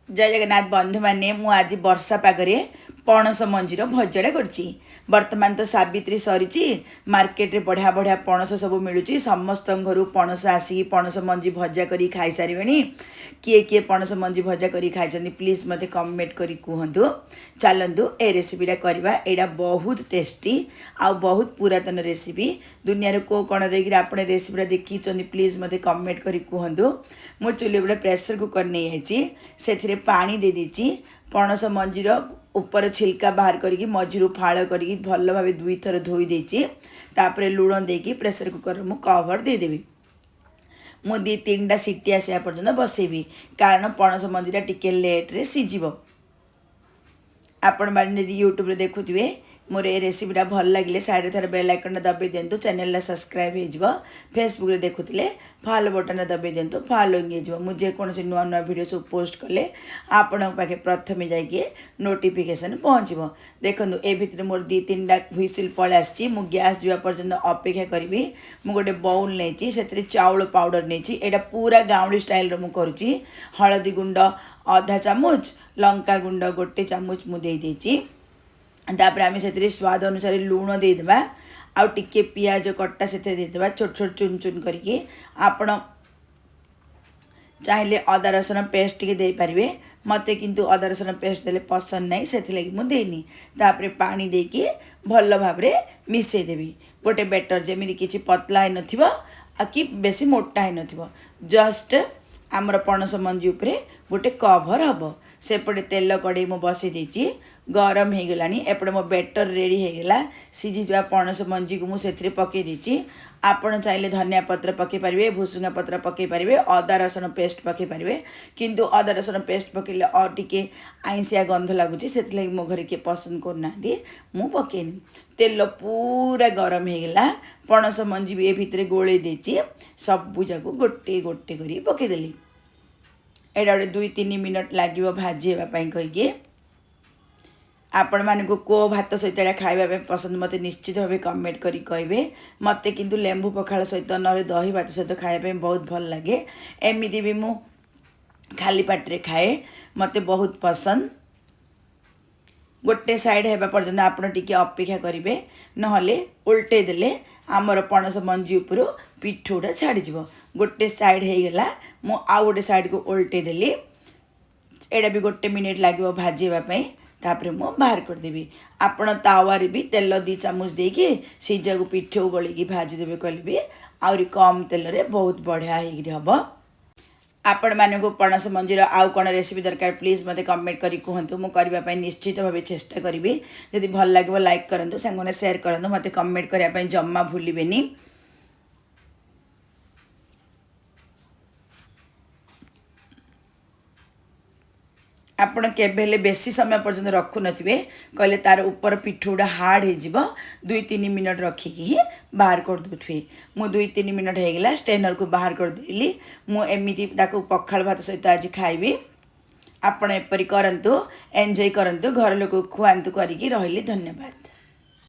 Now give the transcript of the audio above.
जय जगन्नाथ बंधु मैंने आज वर्षा पागरे पणस मंजीर भजाटा करछि। वर्तमान तो सावित्री सरी मार्केट रे बढ़िया बढ़िया पणस सब मिलूँ। समस्त घर पणस आसी पणस मंजी भजा करी खाई सारे। किए किए पणस मंजी भजा करी खाई प्लीज मते कमेंट करी कहतु। चलतु ए रेसिपीटा करवा। एटा बहुत टेस्टी आ बहुत पुरातन रेसिपी। दुनिया को कौन रही आप रेसिपीटा देखी प्लीज मते कमेंट करी कहतु। मु चुली उपरे प्रेसर कुकर नहीं है पानी दे दीची। पणस मंजीर ऊपर छिलका बाहर करके मझीरू फाड़ करके भल भाव 2 थर धोई देची। तापरे लुण देकी प्रेसर कुकर मु कवर दे देबी। मु 2-3टा सीटी आसा पर्यंत बसेबी कारण पणस मंजीरा टिके लेट रे सीजिबो। आपण माने यदि यूट्यूब रे देखुथिबे मोर ए रेसिपीटा भल लगे साइड थर बेल आइकन दबाई दिंतु। चैनल सब्सक्राइब हो फेसबुक रे देखुले फॉलो बटन दबाई दिंतु। फॉलोइंग हो मुझे कौन नुआ नुआ वीडियो सब पोस्ट कले आपण पाखे प्रथम जाइए नोटिफिकेशन पहुँचो। देखो ए भितर मोर 2-3टा हुइसिल पलै आसी। मु गैस जावा पर्यंत अपेक्षा करी। मु गोटे बाउल नहीं से चाउल पाउडर नहीं। एटा पूरा गाँवली स्टाइल रो मु करुची। हलदी गुंड आधा चामच लंका गुंड 1 चामच मु दे देची। तापर आम से स्वाद अनुसार लुण देदेबा। आउ टिके पियाज कट्टा से देदेबा छोट छोट चुन चुन करके। आपण चाहिए अदा रसुण पेस्ट टी दे पारे। मत किंतु अदा रसुण पेस्ट देले पसंद नहीं से मुझे तापर पानी देकी भल भाव मिसई देवी। गोटे बेटर जमी किसी पतला है नथिबो कि बेसी मोटा है नथिबो। जस्ट आमर पणस मंजी उपरे गोटे कभर हम। सेपटे तेल कड़े मु बसई देची गरम हो गलानी। एपटे मो बेटर रेडी हो गला। सीझीवा पणस मंजी को मुझे पकई देची। आपण चाहिए धनिया पत्र पकई पारे भुसुंगा पत्र पकई पारे अदा रसुण पेस्ट पकई पारे। किंतु अदा रसुण पेस्ट पकईले टिके आइंसिया गंध लगुच से मो घर किए पसंद करना मु पकईनी। तेल पूरा गरम हो गला। पणस मंजी भी ए भितर गोले देची सबू जाक गोटे गोटे कर पकईदेली। एटा गोटे 2-3 मिनट लगे भाजीवाई कहीकि। आपण मानक को भात सहित खाइबा पसंद मत निश्चित भाव कमेंट करी कहे। मत किंतु लेंबू पखाल सहित न दही भात सहित खाइबा बहुत भल लगे। एमती भी मु खाली पाटे खाए मत बहुत पसंद। गोटे साइड होगा पर्यंत आपण टिके अपेक्षा करेंगे नहले उल्टे देले आमर पणस मंजी उपर पिठूटा छाड़ीज। गोटे साइड हो गला मु आउ गोटे साइड को उल्टे देली। एटा भी गोटे मिनिट लगे भाजीवाई। तापर मु बाहर करदेवी। आपण तावारे भी तेल 2 चामच देकी सीजा को पिठू गलिकी भाजीदेवे कहले भी आउरी कम तेल रे बहुत बढ़िया हम। आपण मानक पणस मंजीर आउ कौन रेसिपी दरकार प्लीज मते कमेंट करी कहतु। मु करबा निश्चित भाव चेष्टा करी। जदि भल लगे लाइक करूँ सांगने शेयर करूँ मते कमेंट करने जम्मा भूलिबेनी। आपण केबेले बेसी समय पर्यंत रखु नथिबे कहले तार ऊपर पिठूटा हार्ड हो 2-3 मिनट रखिकी बाहर कर दूथे। मु 2-3 मिनट हो गला स्टेनर को बाहर कर देली। मु एमिति ताको पखाल भात सहित आज खाइबी। आपण एपरी करंतु एंजॉय करंतु घर लोक खुआंतु करिकी रहिली। धन्यवाद।